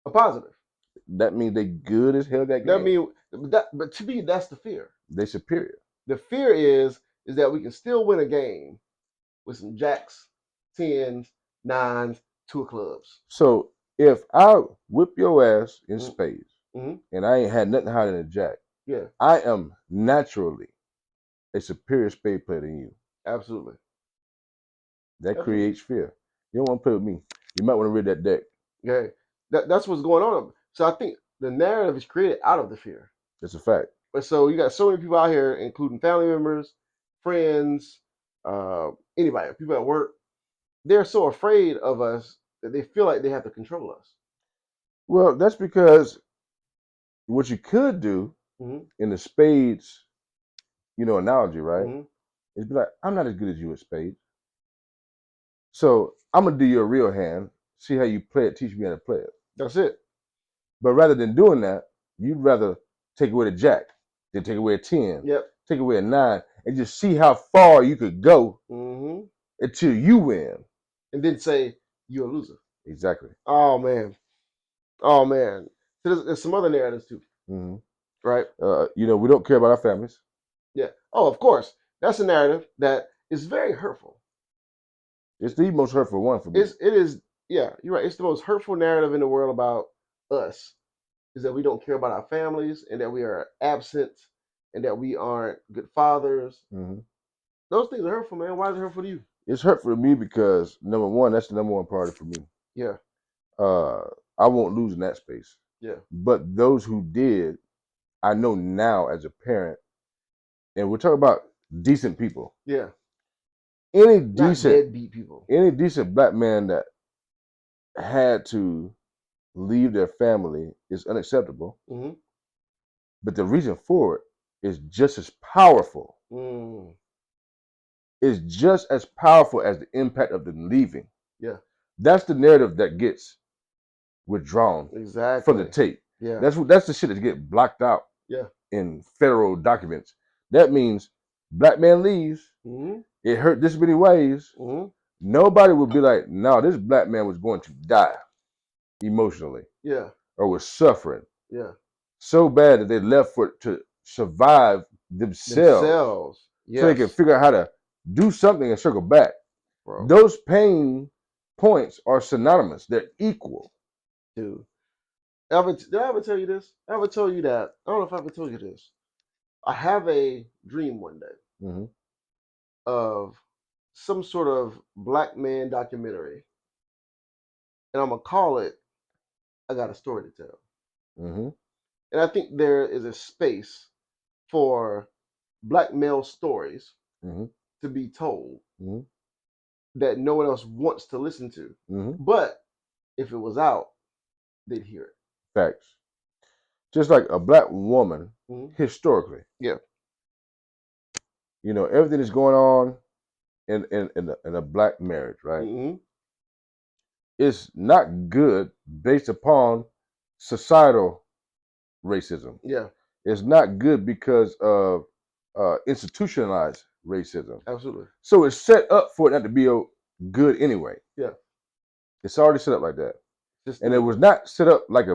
a positive. That means they good as hell that That game. mean but to me that's the fear. They superior. The fear is that we can still win a game with some jacks, tens, nines, 2 of clubs. So if I whip your ass in Mhm. spades Mhm. and I ain't had nothing higher than a jack, Yeah, I am naturally a superior spade player than you. absolutely. That Absolutely. creates fear. You don't want to play with me. You might want to read that deck. Yeah. That's what's going on. So I think the narrative is created out of the fear. That's a fact. But so you got so many people out here, including family members, friends, anybody, people at work. They're so afraid of us that they feel like they have to control us. Well, that's because what you could do Mhm. in the spades, analogy, right? Mhm. Is be like, I'm not as good as you at spades. So I'm gonna do you a real hand, see how you play it, teach me how to play it. That's it. But rather than doing that, you'd rather take away the jack, then take away a 10, Yep. take away a 9, and just see how far you could go Mhm. until you win. And then say you're a loser. Exactly. Oh man. Oh man. So there's some other narratives too, hmm right? we don't care about our families. Yeah. Oh, of course. That's a narrative that is very hurtful. It's the most hurtful one for me. It is. Yeah, you're right. It's the most hurtful narrative in the world about us. Is that we don't care about our families and that we are absent and that we aren't good fathers. hmm Those things are hurtful, man. Why is it hurtful to you? It's hurtful to me because number one, that's the number one priority for me. Yeah. Uh, I won't lose in that space. Yeah. But those who did, I know now as a parent, and we're talking about decent people. Yeah. Any Not decent, deadbeat people. any decent black man that had to leave their family is unacceptable. Mm-hmm. But the reason for it is just as powerful. Mm. It's just as powerful as the impact of them leaving. Yeah. That's the narrative that gets withdrawn Exactly. from the tape. Yeah. That's the shit that gets blocked out Yeah. in federal documents. That means black man leaves. Mm-hmm. It hurt this many ways. Mm-hmm. Nobody would be like, no, this black man was going to die emotionally. Yeah. or was suffering Yeah. so bad that they left for to survive themselves. Yes. So they can figure out how to do something and circle back. Bro. Those pain points are synonymous. They're equal. Dude. Did I ever tell you this? I ever told you that? I don't know if I ever told you this. I have a dream one day Mm-hmm. of some sort of black man documentary. And I'm going to call it I Got a Story to Tell. Mm-hmm. And I think there is a space for black male stories Mm-hmm. to be told Mm-hmm. that no one else wants to listen to. Mm-hmm. But if it was out, they'd hear it. Facts. Just like a black woman, Mm-hmm. historically, Yeah. you know, everything that's going on in a black marriage, right? Mm-hmm. It's not good based upon societal racism. Yeah. It's not good because of institutionalized racism. Absolutely. So it's set up for it not to be good anyway. Yeah. It's already set up like that. Just And it was not set up like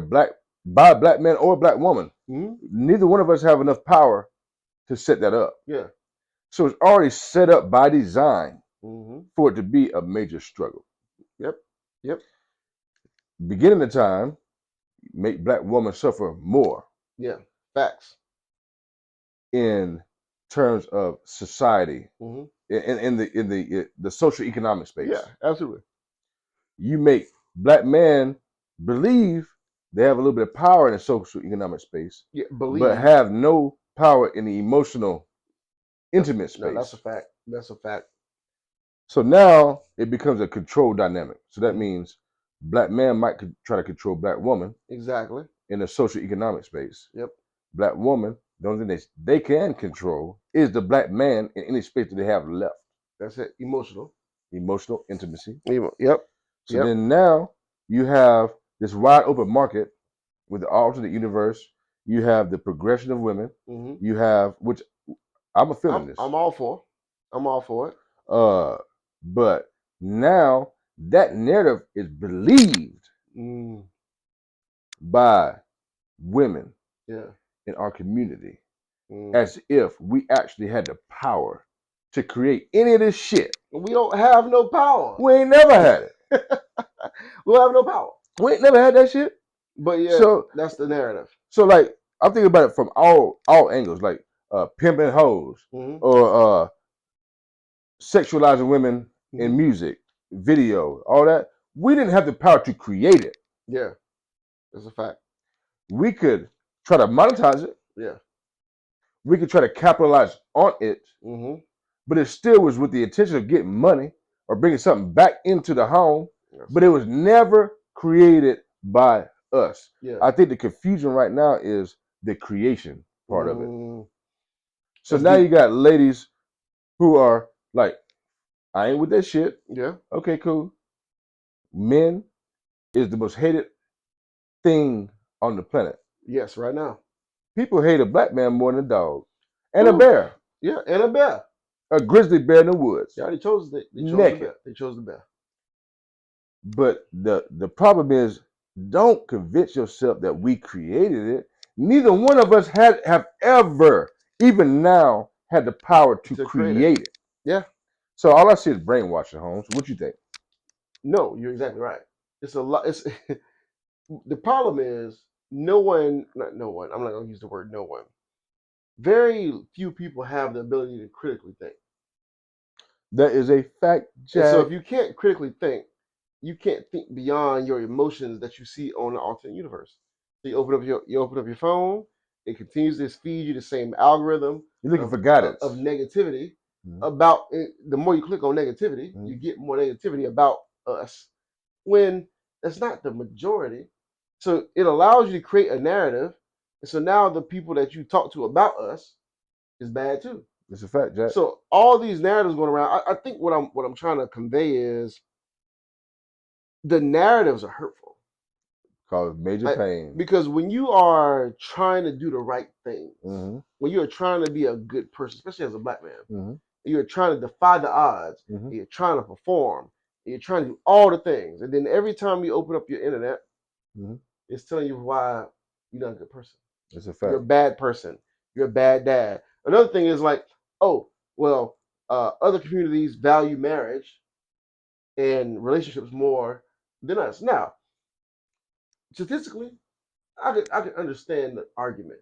by a black man or a black woman. Mm-hmm. Neither one of us have enough power to set that up. Yeah. So it's already set up by design Mm-hmm. for it to be a major struggle. Yep. Yep. Beginning the time, make black women suffer more Yeah. Facts. in terms of society, Mm-hmm. in the social economic space. Yeah. Absolutely. You make black men believe they have a little bit of power in the social economic space, Yeah. Believe. but have no power in the emotional, intimate space. No, that's a fact. That's a fact. So now it becomes a control dynamic. So that Mhm. means black man might try to control black woman Exactly. in the social economic space. Yep. Black woman, the only thing they can control is the black man in any space that they have left. That's it. Emotional. Emotional intimacy. Yep. So then now you have this wide open market with the alternate universe. You have the progression of women. Mm-hmm. You have, which I'm a feminist. I'm all for. I'm all for it. But now that narrative is believed by women Yeah. in our community as if we actually had the power to create any of this shit. We don't have no power. We ain't never had it. We don't have no power. We ain't never had that shit. But yeah, So that's the narrative. So like I'm thinking about it from all angles, like pimping hoes or sexualizing women in music, video, all that. We didn't have the power to create it. Yeah, that's a fact. We could try to monetize it. Yeah. We could try to capitalize on it, but it still was with the intention of getting money or bringing something back into the home. Yes. But it was never created by us. Yeah. I think the confusion right now is the creation part of it. So that's now deep. You got ladies who are like, I ain't with that shit. Yeah. Okay, cool. Men is the most hated thing on the planet. Yes, right now. People hate a black man more than a dog. And a bear. Yeah, and a bear. A grizzly bear in the woods. Yeah, they chose the bear. They chose the bear. But the problem is, don't convince yourself that we created it. Neither one of us have ever, even now, had the power to create it. Yeah. So all I see is brainwashing, Holmes. What you think? No, you're exactly right. It's a lot. It's the problem is no one. I'm not going to use the word no one. Very few people have the ability to critically think. That is a fact, Jack. And so if you can't critically think, you can't think beyond your emotions that you see on the alternate universe. So you open up your phone, it continues to feed you the same algorithm. You're looking for guidance of negativity. About the more you click on negativity, you get more negativity about us. When that's not the majority. So it allows you to create a narrative. And so now the people that you talk to about us is bad too. It's a fact, Jack. So all these narratives going around, I think what I'm trying to convey is the narratives are hurtful. Cause major pain. Because when you are trying to do the right things, when you are trying to be a good person, especially as a black man, you're trying to defy the odds, you're trying to perform, you're trying to do all the things, and then every time you open up your internet, It's telling you why you're not a good person. That's a You're a fact. bad person. You're a bad dad. Another thing is like, oh, well, other communities value marriage and relationships more than us. Now, statistically, I could understand the argument,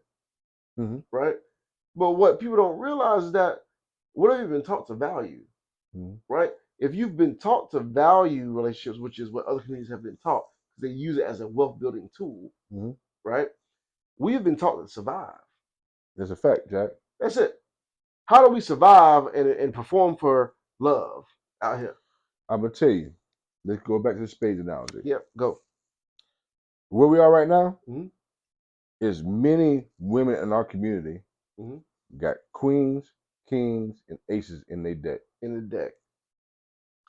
Mm-hmm. right? But what people don't realize is that what have you been taught to value, Mm-hmm. right? If you've been taught to value relationships, which is what other communities have been taught, because they use it as a wealth building tool, Mm-hmm. right? We've been taught to survive. That's a fact, Jack. That's it. How do we survive and perform for love out here? I'm gonna tell you. Let's go back to the spades analogy. Yep, go. Where we are right now Mm-hmm. is many women in our community Mm-hmm. got queens, kings, and aces in their deck. In the deck.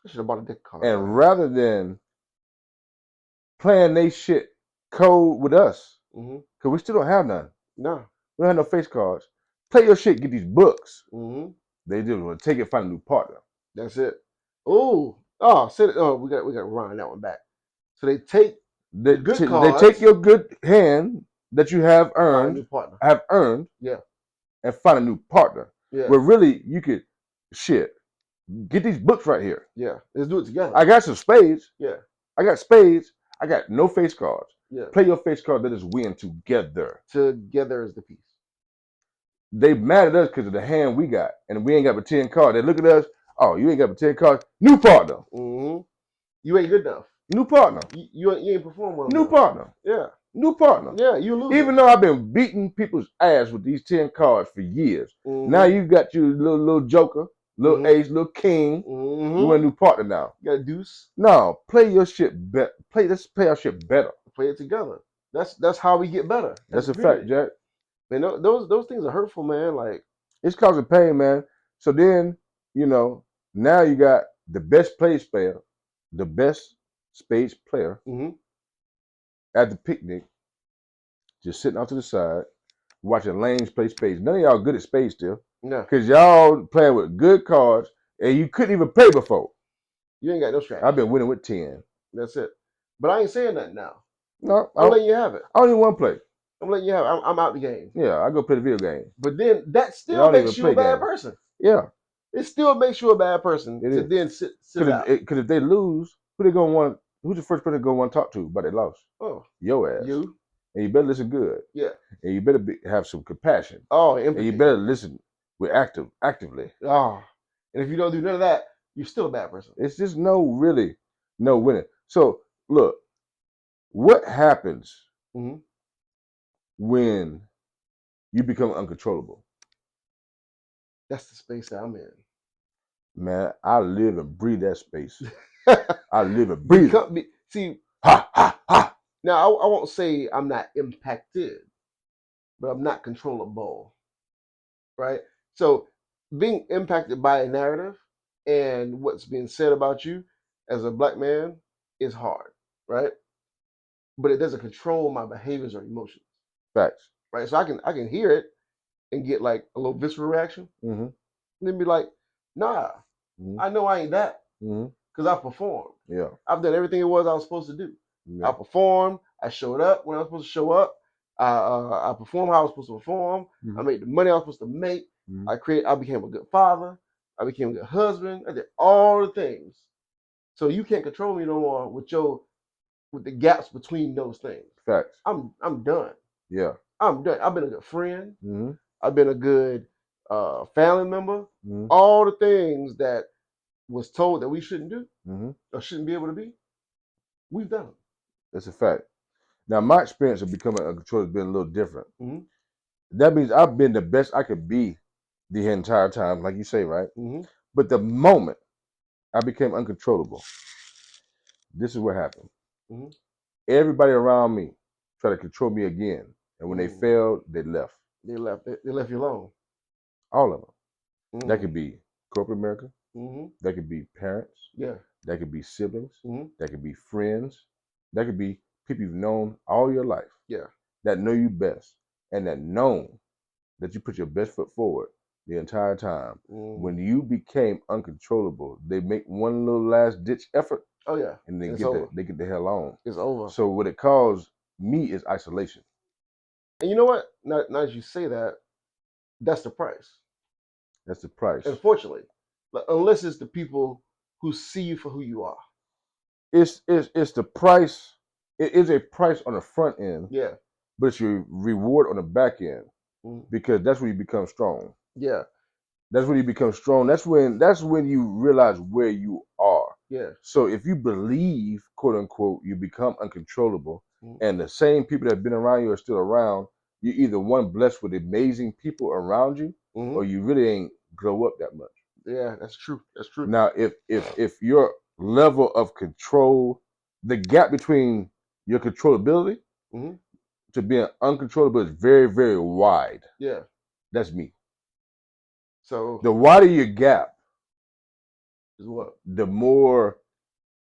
I should have bought a deck card. And rather than playing they shit cold with us, Mm-hmm. because we still don't have none. No. We don't have no face cards. Play your shit, get these books. Mm-hmm. They just want to take it, find a new partner. That's it. We got to run that one back. So they take They, good they cards. take your good hand that you have find a earned, new partner. Yeah. and find a new partner. Yeah. Where really you could shit. Get these books right here. Yeah. Let's do it together. I got some spades. Yeah. I got spades. I got no face cards. Yeah. Play your face card. Let us win together. Together is the piece. They mad at us because of the hand we got, and we ain't got but 10 cards. They look at us. Oh, you ain't got but 10 cards. New partner. Mm-hmm. You ain't good enough. New partner. You ain't perform well New enough. partner. Yeah. New partner. Yeah. You lose. Even though I've been beating people's ass with these 10 cards for years, now you got your little joker, little ace, little king. Mm-hmm. You want a new partner now. You got a deuce. No, play your shit better. Let's play our shit better. Play it together. That's how we get better. That's a fact, Jack. Man, those things are hurtful, man. Like, it's causing pain, man. So then, now you got the best player, the best spades player at the picnic, just sitting off to the side, watching lanes play spades. None of y'all good at spades still. no, Because y'all playing with good cards and you couldn't even play before. you ain't got no strategy. I've been winning with 10. That's it. But I ain't saying nothing now. No, I'm letting you have it. I don't even want to play. I'm letting you have it. I'm out the game. Yeah, I go play the video game. But then that I still don't makes even you a play bad games. person. Yeah. It still makes you a bad person It to is. then sit out. Because if they lose, who's the first person gonna want to talk to about they lost? Oh, Your ass. you. And you better listen good. Yeah. And you better have some compassion. Oh, empathy. And you better listen with actively. Oh, and if you don't do none of that, you're still a bad person. It's just no winning. So look, what happens when you become uncontrollable? That's the space that I'm in. Man, I live and breathe that space. I live and breathe. See, ha ha ha. Now I won't say I'm not impacted, but I'm not controllable. Right? So being impacted by a narrative and what's being said about you as a black man is hard, right? But it doesn't control my behaviors or emotions. Facts. Right? So I can hear it and get like a little visceral reaction, and then be like, nah, I know I ain't that, because I performed. Yeah. I've done everything it was I was supposed to do. Yeah. I performed. I showed up when I was supposed to show up. I performed how I was supposed to perform. I made the money I was supposed to make. I became a good father. I became a good husband. I did all the things. So you can't control me no more with the gaps between those things. Facts. I'm done. Yeah. I'm done. I've been a good friend. I've been a good family member. All the things that was told that we shouldn't do or shouldn't be able to be, we've done them. That's a fact. Now, my experience of becoming uncontrollable has been a little different. That means I've been the best I could be the entire time, like you say, right? But the moment I became uncontrollable, this is what happened. Everybody around me tried to control me again. And when they failed, they left. They left you alone. All of them. That could be corporate America. That could be parents. Yeah. That could be siblings. That could be friends. That could be people you've known all your life. Yeah. That know you best and that know that you put your best foot forward the entire time. When you became uncontrollable, they make one little last ditch effort. Oh yeah. And they It's get over. they get the hell on. It's over. So what it caused me is isolation. And you know what? Now as you say that, that's the price. That's the price. Unfortunately, unless it's the people who see you for who you are. It's the price. It is a price on the front end, Yeah. but it's your reward on the back end, because that's when you become strong. Yeah. That's when you become strong. That's when you realize where you are. Yeah. So if you believe, quote unquote, you become uncontrollable, and the same people that have been around you are still around, you're either one blessed with amazing people around you, or you really ain't grow up that much. Yeah, that's true. That's true. Now, if your level of control, the gap between your controllability to being uncontrollable is very, very wide. Yeah. That's me. So the wider your gap is what? The more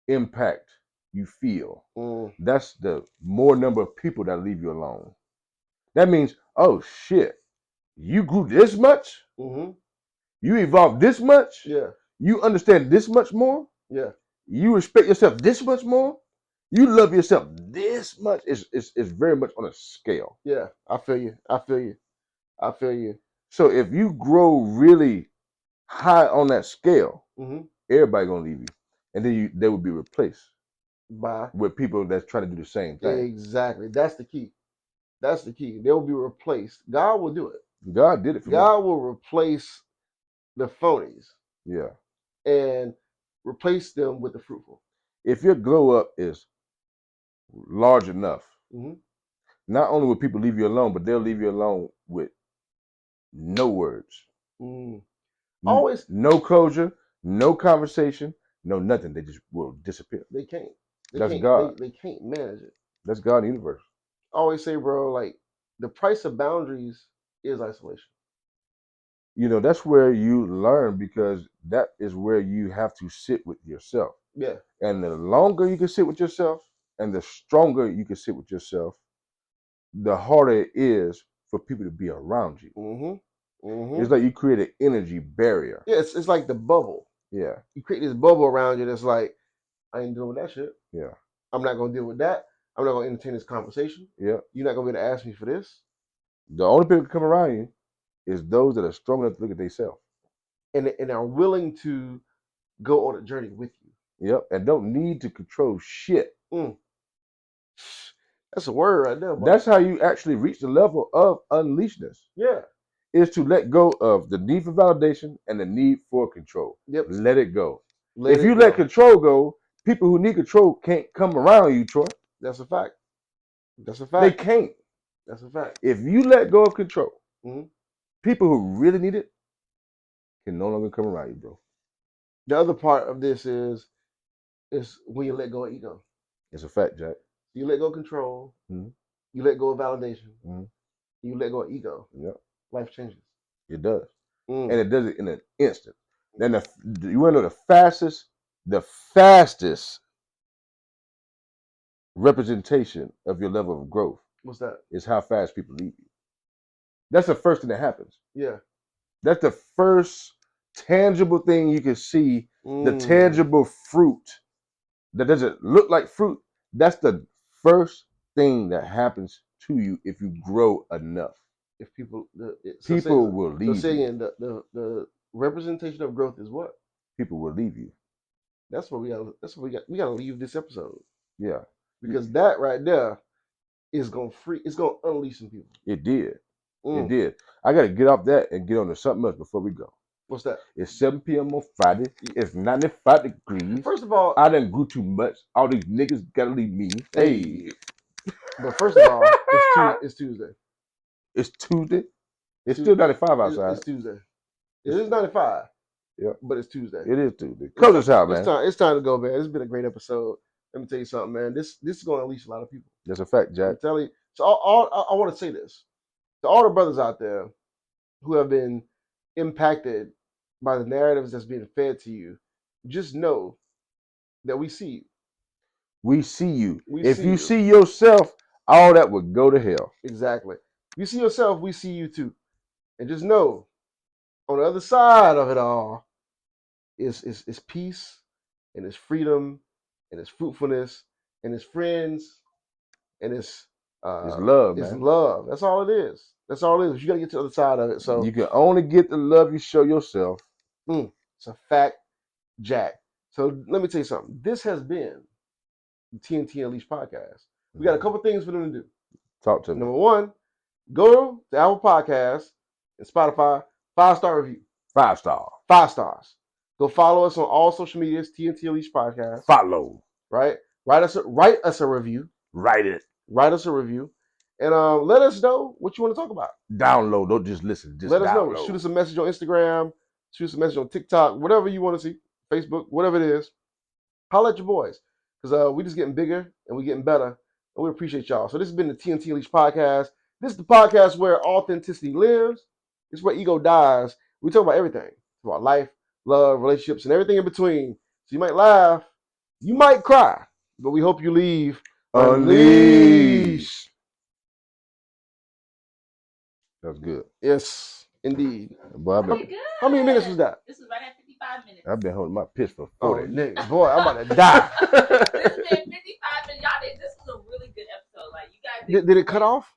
impact you feel. That's the more number of people that leave you alone. That means, oh shit, you grew this much? You evolved this much? Yeah. You understand this much more? Yeah. You respect yourself this much more? You love yourself this much? It's very much on a scale. Yeah, I feel you. I feel you. I feel you. So if you grow really high on that scale, everybody gonna leave you, and then they will be replaced by with people that's trying to do the same thing. Exactly. That's the key. That's the key. They will be replaced. God will do it. God did it for me. God will replace the phonies. Yeah. And replace them with the fruitful. If your glow up is large enough, not only will people leave you alone, but they'll leave you alone with no words. Always no closure, no conversation, no nothing. They just will disappear. They can't. That's God. They can't manage it. That's God in the universe. I always say, bro, like the price of boundaries is isolation. You know, that's where you learn, because that is where you have to sit with yourself. Yeah. And the longer you can sit with yourself and the stronger you can sit with yourself, the harder it is for people to be around you. It's like you create an energy barrier. Yeah, it's like the bubble. Yeah. You create this bubble around you that's like, I ain't dealing with that shit. Yeah. I'm not gonna deal with that. I'm not gonna entertain this conversation. Yeah. You're not gonna be able to ask me for this. The only people that come around you is those that are strong enough to look at themselves. And are willing to go on a journey with you. Yep. And don't need to control shit. That's a word right there, boy. That's how you actually reach the level of unleashedness. Yeah. Is to let go of the need for validation and the need for control. Yep. Let it go. If you let control go, people who need control can't come around you, Troy. That's a fact. That's a fact. They can't. That's a fact. If you let go of control, people who really need it can no longer come around you, bro. The other part of this is when you let go of ego. It's a fact, Jack. You let go of control. You let go of validation. You let go of ego. Yep. Life changes. It does. And it does it in an instant. Then you want to know the fastest representation of your level of growth. What's that? Is how fast people leave you. That's the first thing that happens. Yeah. That's the first tangible thing you can see, the tangible fruit that doesn't look like fruit. That's the first thing that happens to you if you grow enough. If people will leave you. So saying the representation of growth is what? People will leave you. That's what we gotta leave this episode. Yeah. Because that right there is gonna unleash some people. It did. It did. I gotta get off that and get on to something else before we go. What's that? It's 7 p.m. on Friday. It's 95 degrees. First of all, I done grew too much. All these niggas gotta leave me. Hey. But first of all, it's Tuesday. It's Tuesday. It's still 95 outside. It's Tuesday. It is 95. Yeah. But it's Tuesday. It is Tuesday. Close us out, man. It's time to go, man. This has been a great episode. Let me tell you something, man. This is going to unleash a lot of people. That's a fact, Jack. I'm telling you. So I want to say this to all the brothers out there who have been impacted by the narratives that's being fed to you. Just know that we see you. We see you. If you see yourself, all that would go to hell. Exactly. If you see yourself, we see you too. And just know, on the other side of it all is peace, and it's freedom, and it's fruitfulness, and it's friends, and it's It's love, It's man. love. That's all it is. That's all it is. You got to get to the other side of it. So you can only get the love you show yourself. it's a fact, Jack. So let me tell you something. This has been the TNT Unleashed podcast. We got a couple things for them to do. Talk to me. Number one, go to Apple Podcasts and Spotify, 5-star review. 5 star. 5 stars. Go follow us on all social medias, TNT Unleashed podcast. Follow. Right? Write us a review. Write it. Write us a review. And let us know what you want to talk about. Download. Don't just listen. Just let us download. know. Shoot us a message on Instagram. Shoot us a message on TikTok. Whatever you want to see. Facebook. Whatever it is. Holla at your boys. Because we just getting bigger and we getting better. And we appreciate y'all. So this has been the TNT Unleashed podcast. This is the podcast where authenticity lives. It's where ego dies. We talk about everything. About life, love, relationships, and everything in between. So you might laugh. You might cry. But we hope you leave unleashed. That's good. Yes, indeed. Boy, how many minutes was that? This is right at 55 minutes. I've been holding my piss for 40. Oh, nigga, boy, I'm about to die. This has been 55 minutes. Y'all, this was a really good episode. Like, you guys did it cut off?